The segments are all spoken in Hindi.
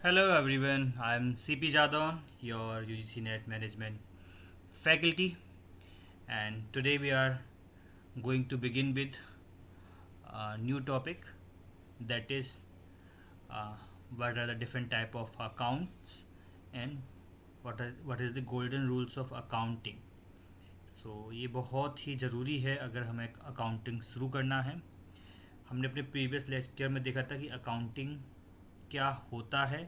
Hello everyone, I'm CP Jadon, your UGC Net Management faculty, and today we are going to begin with a new topic, that is uh, what are the different type of accounts and what is the golden rules of accounting. So ये बहुत ही ज़रूरी है अगर हमें अकाउंटिंग शुरू करना है। हमने अपने प्रीवियस लेक्चर में देखा था कि अकाउंटिंग क्या होता है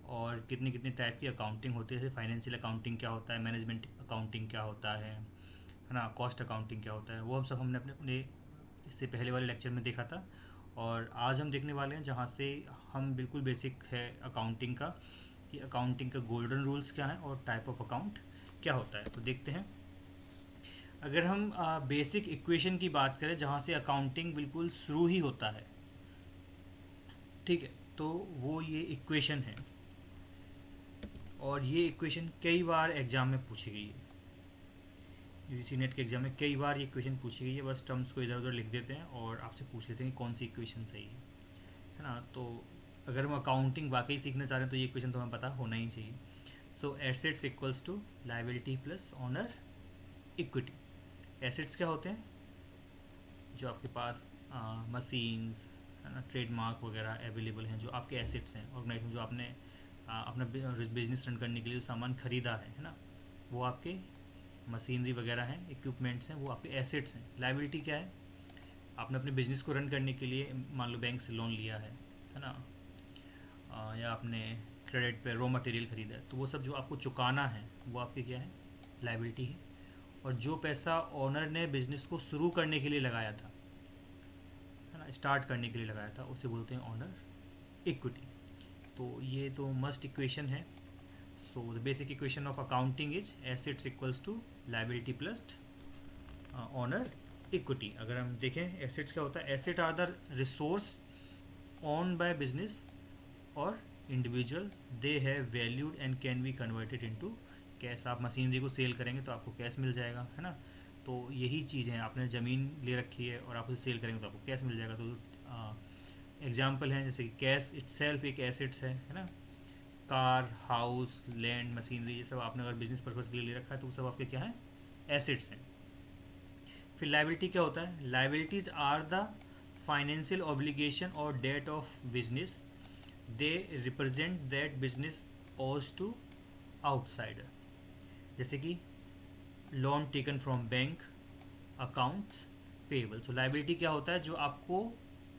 और कितनी कितनी टाइप की अकाउंटिंग होती है। जैसे फाइनेंशियल अकाउंटिंग क्या होता है, मैनेजमेंट अकाउंटिंग क्या होता है ना, कॉस्ट अकाउंटिंग क्या होता है, वो हम सब हमने अपने अपने इससे पहले वाले लेक्चर में देखा था। और आज हम देखने वाले हैं जहाँ से हम बिल्कुल बेसिक है अकाउंटिंग का, कि अकाउंटिंग का गोल्डन रूल्स क्या हैं और टाइप ऑफ अकाउंट क्या होता है। तो देखते हैं। अगर हम बेसिक इक्वेशन की बात करें जहाँ से अकाउंटिंग बिल्कुल शुरू ही होता है, ठीक है, तो वो ये इक्वेशन है। और ये इक्वेशन कई बार एग्जाम में पूछी गई है, यूजीसी नेट के एग्जाम में कई बार ये इक्वेशन पूछी गई है। बस टर्म्स को इधर उधर लिख देते हैं और आपसे पूछ लेते हैं कि कौन सी इक्वेशन सही है ना। तो अगर हम अकाउंटिंग वाकई सीखना चाह रहे हैं तो ये इक्वेशन तो हमें पता होना ही चाहिए। So assets equals to liability plus owner equity. Assets क्या होते हैं? जो आपके पास मशीन्स है ना, ट्रेडमार्क वगैरह अवेलेबल हैं, जो आपके एसेट्स हैं ऑर्गेनाइजेशन, जो आपने अपना बिजनेस रन करने के लिए जो सामान खरीदा है ना, वो आपके मशीनरी वगैरह हैं, इक्विपमेंट्स हैं, वो आपके एसेट्स हैं। लाइबिलिटी क्या है? आपने अपने बिजनेस को रन करने के लिए मान लो बैंक से लोन लिया है ना, या आपने क्रेडिट पे रॉ मटेरियल खरीदा है, तो वो सब जो आपको चुकाना है वो आपके क्या है? लाइबिलिटी है। और जो पैसा ओनर ने बिजनेस को शुरू करने के लिए लगाया था, है ना, स्टार्ट करने के लिए लगाया था, उसे बोलते हैं ओनर इक्विटी। तो ये तो मस्ट इक्वेशन है। So the basic equation of accounting is assets equals to liability plus owner equity. अगर हम देखें एसेट्स क्या होता है, asset are the resource own by business और individual, they have valued and can be converted into cash. आप मशीनरी को सेल करेंगे तो आपको कैश मिल जाएगा, है ना। तो यही चीज़ है, आपने ज़मीन ले रखी है और आप उसे सेल करेंगे तो आपको कैश मिल जाएगा। तो एग्जाम्पल हैं जैसे कि कैश इट्सेल्फ एक एसेट्स है ना। कार, हाउस, लैंड, मशीनरी, ये सब आपने अगर बिजनेस पर्पज़ के लिए ले रखा है तो वो सब आपके क्या है? एसेट्स हैं। फिर लाइबिलिटी क्या होता है? Liabilities are the financial obligation और debt of business, they represent that business owes to outsider. जैसे कि loan taken from bank, accounts payable. So liability क्या होता है? जो आपको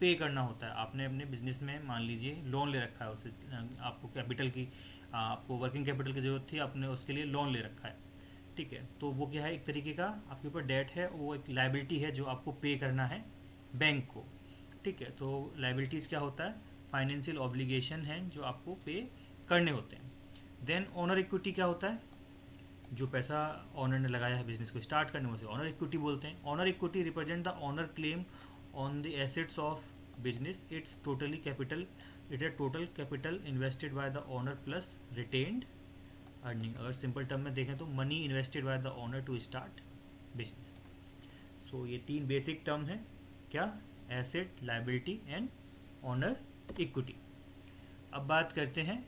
पे करना होता है। आपने अपने बिजनेस में मान लीजिए लोन ले रखा है, उसे आपको कैपिटल की आपको वर्किंग कैपिटल की ज़रूरत थी, आपने उसके लिए लोन ले रखा है, ठीक है। तो वो क्या है? एक तरीके का आपके ऊपर डेट है, वो एक लाइबिलिटी है जो आपको पे करना है बैंक को, ठीक है। तो लाइबिलिटीज़ क्या होता है? फाइनेंशियल ऑब्लिगेशन है जो आपको पे करने होते हैं। देन ओनर इक्विटी क्या होता है? जो पैसा ऑनर ने लगाया है बिजनेस को स्टार्ट करने में, उसे ऑनर इक्विटी बोलते हैं। Owner equity represent the owner claim on the assets of business, it's totally capital, it is total capital invested by the owner plus retained earning. अगर सिंपल टर्म में देखें तो money invested by the owner to start business. So ये तीन बेसिक टर्म है क्या? Asset, liability and owner equity. अब बात करते हैं,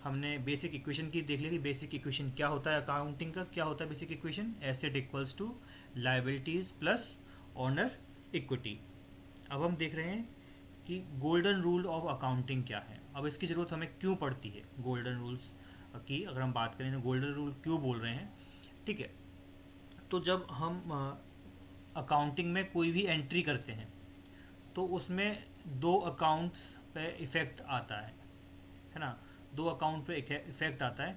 हमने बेसिक इक्वेशन की देख ली कि बेसिक इक्वेशन क्या होता है अकाउंटिंग का, क्या होता है basic equation? Asset equals to liabilities plus owner equity. अब हम देख रहे हैं कि गोल्डन रूल ऑफ अकाउंटिंग क्या है। अब इसकी ज़रूरत हमें क्यों पड़ती है गोल्डन रूल्स की? अगर हम बात करें तो गोल्डन रूल क्यों बोल रहे हैं, ठीक है। तो जब हम अकाउंटिंग में कोई भी एंट्री करते हैं तो उसमें दो अकाउंट्स पे इफ़ेक्ट आता है ना। दो अकाउंट पे इफेक्ट आता है।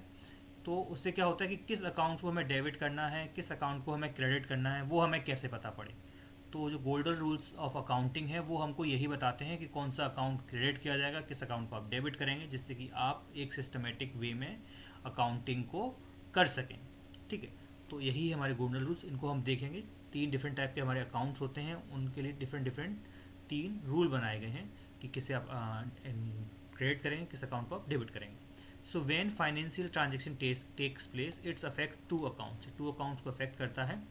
तो उससे क्या होता है कि किस अकाउंट को हमें डेबिट करना है, किस अकाउंट को हमें क्रेडिट करना है, वो हमें कैसे पता पड़े। तो जो गोल्डन रूल्स ऑफ अकाउंटिंग है वो हमको यही बताते हैं कि कौन सा अकाउंट क्रेडिट किया जाएगा, किस अकाउंट को आप डेबिट करेंगे, जिससे कि आप एक सिस्टमेटिक वे में अकाउंटिंग को कर सकें, ठीक है। तो यही हमारे गोल्डन रूल्स, इनको हम देखेंगे। तीन डिफरेंट टाइप के हमारे अकाउंट्स होते हैं, उनके लिए डिफरेंट डिफरेंट तीन रूल बनाए गए हैं कि किसे आप क्रेडिट करेंगे, किस अकाउंट को आप डेबिट करेंगे। So when financial transaction takes place, its affect two accounts, two accounts को अफेक्ट करता है।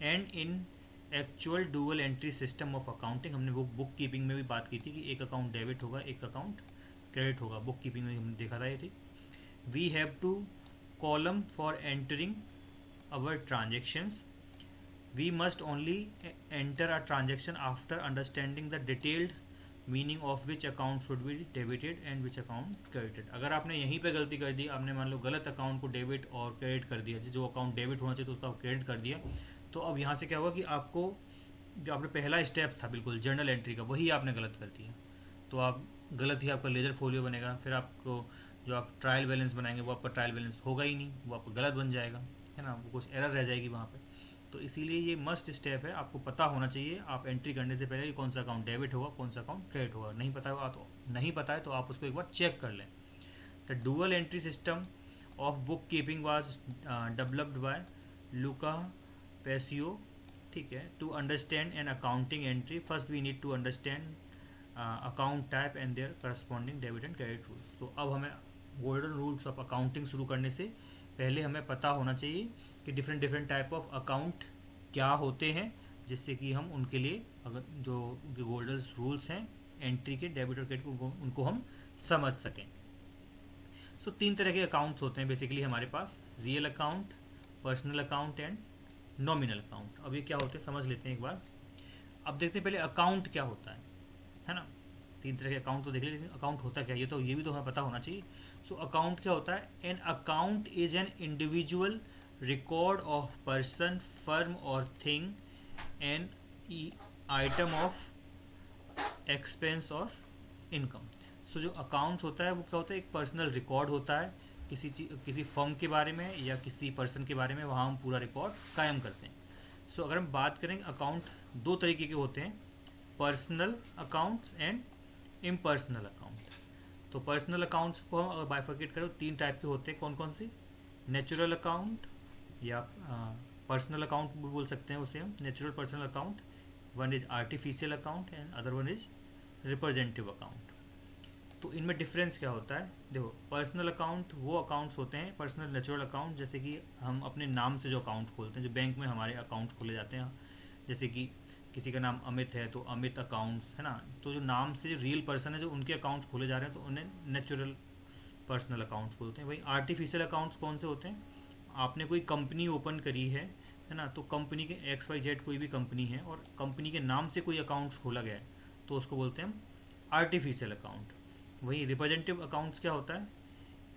And in actual dual entry system of accounting, हमने वो बुक कीपिंग में भी बात की थी कि एक अकाउंट डेबिट होगा, एक अकाउंट क्रेडिट होगा। बुक कीपिंग में हमने देखा था ये थी। We have two column for entering our transactions. We must only enter a transaction after understanding the detailed meaning of which account should be debited and which account credited। अगर आपने यहीं पे गलती कर दी, आपने मान लो गलत अकाउंट को डेबिट और क्रेडिट कर दिया, जो अकाउंट डेबिट होना चाहिए तो उसका क्रेडिट कर दिया, तो अब यहाँ से क्या होगा कि आपको जो आपने पहला स्टेप था बिल्कुल जर्नल एंट्री का, वही आपने गलत कर दिया, तो आप गलत ही आपका लेजर फोलियो बनेगा। फिर आपको जो आप ट्रायल बैलेंस बनाएंगे वो आपका ट्रायल बैलेंस होगा ही नहीं, वो आपका गलत बन जाएगा, है ना, वो कुछ एरर रह जाएगी वहाँ पे। तो इसीलिए ये मस्ट स्टेप है, आपको पता होना चाहिए आप एंट्री करने से पहले कि कौन सा अकाउंट डेबिट होगा, कौन सा अकाउंट क्रेडिट होगा। नहीं पता है तो आप उसको एक बार चेक कर लें। The dual entry system of book keeping was developed by Luca Pacioli, ठीक है। To understand an accounting entry first we need to understand account type and their corresponding debit and credit rules. तो अब हमें गोल्डन रूल्स ऑफ अकाउंटिंग शुरू करने से पहले हमें पता होना चाहिए कि डिफरेंट टाइप ऑफ अकाउंट क्या होते हैं, जिससे कि हम उनके लिए अगर जो गोल्डन रूल्स हैं एंट्री के डेबिट और क्रेडिट को उनको हम समझ सकें। सो 3 तरह के अकाउंट्स होते हैं बेसिकली हमारे पास, real account, personal account and nominal account. अब ये क्या होते हैं समझ लेते हैं एक बार। अब देखते हैं पहले अकाउंट क्या होता है ना। 3 तरह के अकाउंट तो देख लेकिन अकाउंट होता क्या, ये भी तो हमें पता होना चाहिए। सो अकाउंट क्या होता है? An account is an individual record of person, firm और thing, an item of expense और इनकम। सो जो अकाउंट्स होता है वो क्या होता है? एक पर्सनल रिकॉर्ड होता है किसी फर्म के बारे में या किसी पर्सन के बारे में, वहाँ हम पूरा रिकॉर्ड कायम करते हैं। सो अगर हम बात करें अकाउंट 2 तरीके के होते हैं, personal accounts and impersonal account. तो पर्सनल अकाउंट्स को हम अगर बाइफर्केट करें तो 3 टाइप के होते हैं, कौन कौन से? नेचुरल अकाउंट या पर्सनल अकाउंट भी बोल सकते हैं उसे हम, natural personal account. One is artificial account and other one is representative account. तो इनमें डिफरेंस क्या होता है? देखो, पर्सनल अकाउंट वो अकाउंट्स होते हैं, पर्सनल नेचुरल अकाउंट, जैसे कि हम अपने नाम से जो अकाउंट खोलते हैं, जो बैंक में हमारे अकाउंट खोले जाते हैं, जैसे कि किसी का नाम अमित है तो अमित अकाउंट्स, है ना। तो जो नाम से जो रियल पर्सन है जो उनके अकाउंट्स खोले जा रहे हैं तो उन्हें नेचुरल पर्सनल अकाउंट्स बोलते हैं। वही आर्टिफिशियल अकाउंट्स कौन से होते हैं? आपने कोई कंपनी ओपन करी है ना, तो कंपनी के XYZ कोई भी कंपनी है और कंपनी के नाम से कोई अकाउंट्स खोला गया है तो उसको बोलते हैं हम आर्टिफिशियल अकाउंट। वही रिप्रेजेंटेटिव अकाउंट्स क्या होता है?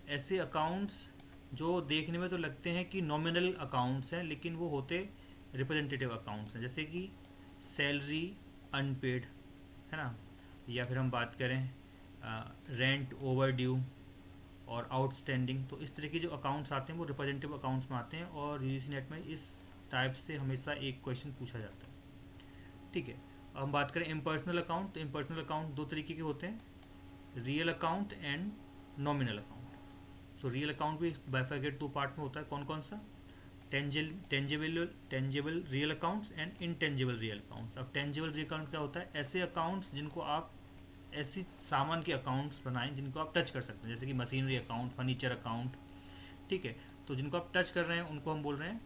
ऐसे अकाउंट्स जो देखने में तो लगते हैं कि नॉमिनल अकाउंट्स हैं लेकिन वो होते रिप्रेजेंटेटिव अकाउंट्स हैं, जैसे कि सैलरी अनपेड, है ना, या फिर हम बात करें रेंट ओवर ड्यू और आउटस्टैंडिंग। तो इस तरह के जो अकाउंट्स आते हैं वो रिप्रेजेंटेटिव अकाउंट्स में आते हैं और यूजीसी नेट में इस टाइप से हमेशा एक क्वेश्चन पूछा जाता है, ठीक है। अब हम बात करें इम्पर्सनल अकाउंट, तो इम्पर्सनल अकाउंट 2 तरीके के होते हैं, real account and nominal account. So real account भी बाइफर्केट 2 पार्ट में होता है, कौन कौन सा? Tangible real accounts and intangible real accounts. अब टेंजिबल रियल अकाउंट क्या होता है? ऐसे अकाउंट्स जिनको आप ऐसी सामान के अकाउंट्स बनाएं जिनको आप टच कर सकते हैं, जैसे कि मशीनरी अकाउंट, फर्नीचर अकाउंट, ठीक है। तो जिनको आप टच कर रहे हैं उनको हम बोल रहे हैं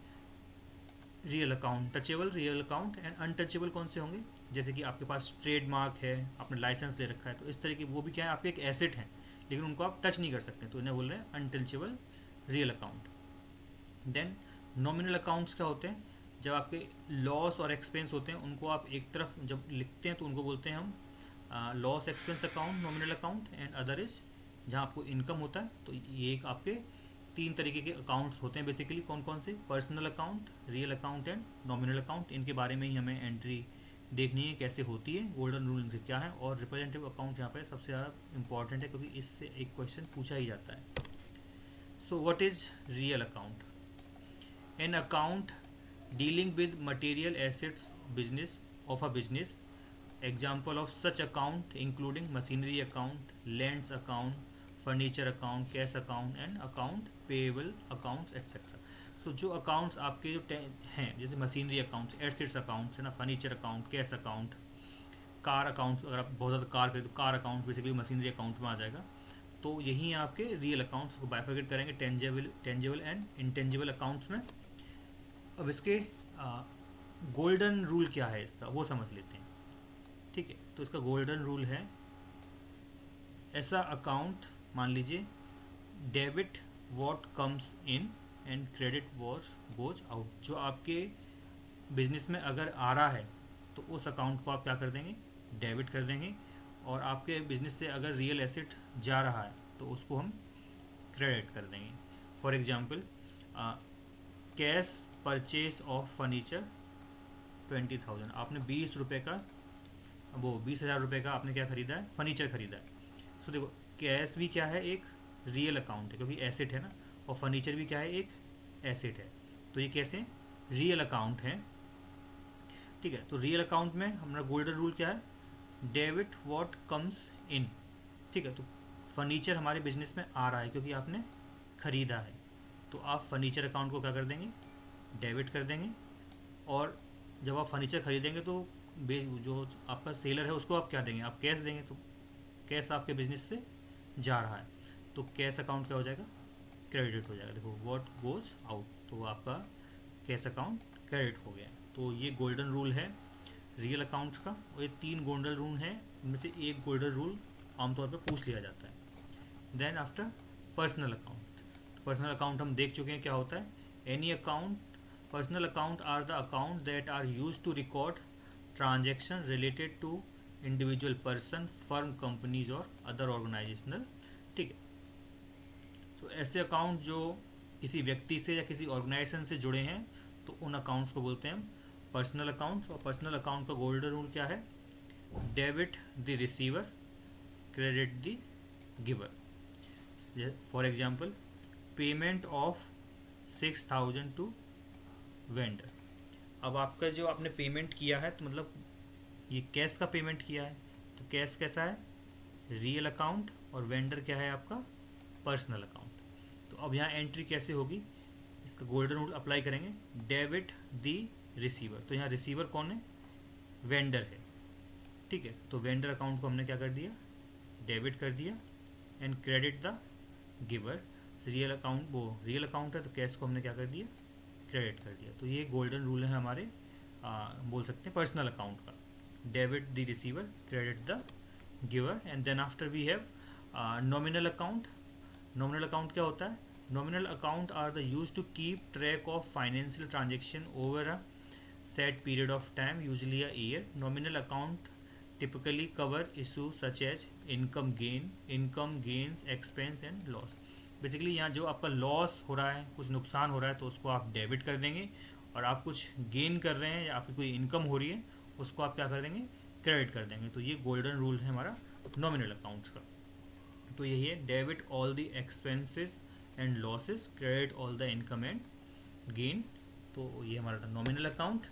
real account, touchable real account. And untouchable कौन से होंगे? जैसे कि आपके पास ट्रेडमार्क है, आपने लाइसेंस ले रखा है, तो इस तरह की वो भी क्या है, आपके एक एसेट हैं लेकिन उनको आप टच नहीं कर सकते, तो इन्हें बोल रहे हैं untouchable real account. Then nominal accounts क्या होते हैं? जब आपके लॉस और एक्सपेंस होते हैं उनको आप एक तरफ जब लिखते हैं तो उनको बोलते हैं हम loss expense account, nominal account. And other is जहाँ आपको इनकम होता है। तो ये एक आपके 3 तरीके के अकाउंट्स होते हैं बेसिकली, कौन कौन से? Personal account, real account and nominal account. इनके बारे में ही हमें एंट्री देखनी है कैसे होती है, गोल्डन रूल इनसे क्या है। और रिप्रेजेंटेटिव अकाउंट यहाँ पे सबसे ज़्यादा इंपॉर्टेंट है क्योंकि इससे एक क्वेश्चन पूछा ही जाता है। So what is real account? An account dealing with material assets business of a business. Example of such account including machinery account, lands account, furniture account, cash account and account payable accounts etc. So जो accounts आपके जो हैं जैसे मशीनरी अकाउंट्स, एसेट्स अकाउंट्स, है ना, furniture account, cash account, car account, अगर आप बहुत ज़्यादा कार खरीदो तो car account basically machinery account में आ जाएगा। तो यही आपके रियल अकाउंट्स को बाइफर्केट करेंगे टेंजिबल एंड इनटेंजिबल अकाउंट्स में। अब इसके गोल्डन रूल क्या है इसका वो समझ लेते हैं, ठीक है। तो इसका गोल्डन रूल है ऐसा अकाउंट मान लीजिए debit what comes in and credit what goes out, जो आपके बिजनेस में अगर आ रहा है तो उस अकाउंट को आप क्या कर देंगे, डेबिट कर देंगे, और आपके बिजनेस से अगर रियल एसेट जा रहा है तो उसको हम क्रेडिट कर देंगे। For example cash purchase of furniture 20,000, आपने 20 रुपये का, वो 20,000 रुपये का आपने क्या खरीदा है, फर्नीचर खरीदा है। सो देखो कैश भी क्या है, एक रियल अकाउंट है क्योंकि एसेट है ना, और फर्नीचर भी क्या है, एक एसेट है। तो ये कैसे रियल अकाउंट है, ठीक है। तो रियल अकाउंट में हमारा गोल्डन रूल क्या है, डेबिट व्हाट कम्स इन, ठीक है। तो फर्नीचर हमारे बिजनेस में आ रहा है क्योंकि आपने खरीदा है, तो आप फर्नीचर अकाउंट को क्या कर देंगे, डेबिट कर देंगे। और जब आप फर्नीचर खरीदेंगे तो जो आपका सेलर है उसको आप क्या देंगे, आप कैश देंगे, तो कैश आपके बिजनेस से जा रहा है तो कैश अकाउंट क्या हो जाएगा, क्रेडिट हो जाएगा। देखो व्हाट गोज आउट, तो आपका कैश अकाउंट क्रेडिट हो गया। तो ये गोल्डन रूल है रियल अकाउंट्स का, और ये 3 गोल्डन रूल हैं, इनमें से एक गोल्डन रूल आमतौर पर पूछ लिया जाता है। देन आफ्टर पर्सनल अकाउंट, तो पर्सनल अकाउंट हम देख चुके हैं क्या होता है। Any account, personal account are the account that are use to record transaction related to individual person, firm, companies और अदर ऑर्गेनाइजेशनल, ठीक है। तो ऐसे अकाउंट जो किसी व्यक्ति से या किसी ऑर्गेनाइजेशन से जुड़े हैं तो उन अकाउंट्स को बोलते हैं हम पर्सनल अकाउंट्स। और पर्सनल अकाउंट का गोल्डन रूल क्या है, debit the receiver, credit the giver. For example payment of 6,000 to vendor, अब आपका जो आपने पेमेंट किया है तो मतलब ये कैश का पेमेंट किया है, तो कैश कैसा है, रियल अकाउंट, और वेंडर क्या है आपका, पर्सनल अकाउंट। तो अब यहाँ एंट्री कैसे होगी, इसका गोल्डन रूल अप्लाई करेंगे, डेबिट दी रिसीवर, तो यहाँ रिसीवर कौन है, वेंडर है, ठीक है। तो वेंडर अकाउंट को हमने क्या कर दिया, डेबिट कर दिया, and credit the giver, real account, वो रियल अकाउंट है तो कैश को हमने क्या कर दिया, क्रेडिट कर दिया। तो ये गोल्डन रूल है हमारे बोल सकते हैं पर्सनल अकाउंट का, debit the receiver, credit the giver. And then after we have nominal account. Nominal account क्या होता है, nominal account are the use to keep track of financial transaction over a set period of time, usually a year. Nominal account typically cover issues such as income gains, expense and loss. Basically यहाँ जो आपका लॉस हो रहा है, कुछ नुकसान हो रहा है तो उसको आप डेबिट कर देंगे, और आप कुछ गेन कर रहे हैं या आपकी कोई इनकम हो रही है उसको आप क्या कर देंगे, क्रेडिट कर देंगे। तो ये गोल्डन रूल है हमारा नॉमिनल अकाउंट्स का। तो यही है, debit all the expenses and losses, credit all the income and gain. तो ये हमारा था नॉमिनल अकाउंट।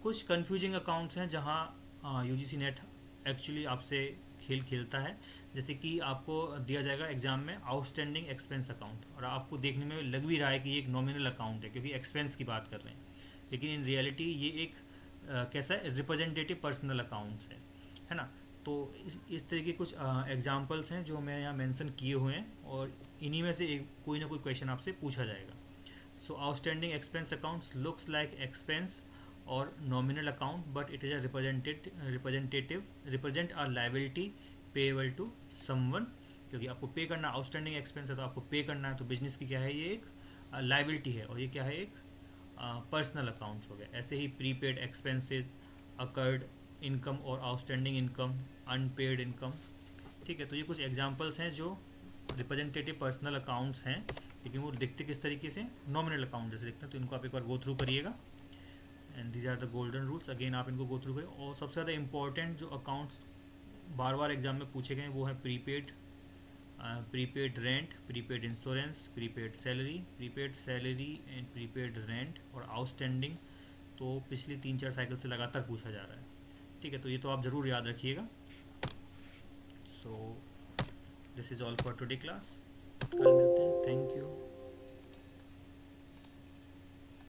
कुछ कन्फ्यूजिंग अकाउंट्स हैं जहाँ यूजीसी नेट एक्चुअली आपसे खेल खेलता है, जैसे कि आपको दिया जाएगा एग्जाम में आउटस्टैंडिंग एक्सपेंस अकाउंट, और आपको देखने में लग भी रहा है कि ये एक नॉमिनल अकाउंट है क्योंकि एक्सपेंस की बात कर रहे हैं, लेकिन इन रियलिटी ये एक कैसा है, रिप्रेजेंटेटिव पर्सनल अकाउंट्स है ना। तो इस तरह के कुछ एग्जाम्पल्स हैं जो मैं यहाँ मेंशन किए हुए हैं, और इन्हीं में से एक कोई ना कोई क्वेश्चन आपसे पूछा जाएगा। So outstanding expense accounts looks like expense or nominal account, but it is a represent a liability payable to someone, क्योंकि आपको पे करना, आउटस्टैंडिंग एक्सपेंस है तो आपको पे करना है, तो बिजनेस की क्या है, ये एक लाइबिलिटी है, और ये क्या है, एक पर्सनल अकाउंट्स हो गया। ऐसे ही प्रीपेड एक्सपेंसेस, अकर्ड इनकम और आउटस्टैंडिंग इनकम, अनपेड इनकम, ठीक है। तो ये कुछ एग्जांपल्स हैं जो रिप्रेजेंटेटिव पर्सनल अकाउंट्स हैं, लेकिन वो दिखते किस तरीके से, नॉमिनल अकाउंट जैसे दिखते हैं। तो इनको आप एक बार गो थ्रू करिएगा, and these are the golden rules. Again आप इनको गो थ्रू करें। और सबसे ज़्यादा इंपॉर्टेंट जो अकाउंट्स बार बार एग्जाम में पूछे गए वो है prepaid, prepaid rent, prepaid insurance, prepaid salary and prepaid rent, और आउटस्टैंडिंग। तो पिछली 3-4 साइकिल से लगातार पूछा जा रहा है, ठीक है। तो ये तो आप ज़रूर याद रखिएगा। So this is all for today class, कल मिलते हैं, थैंक यू।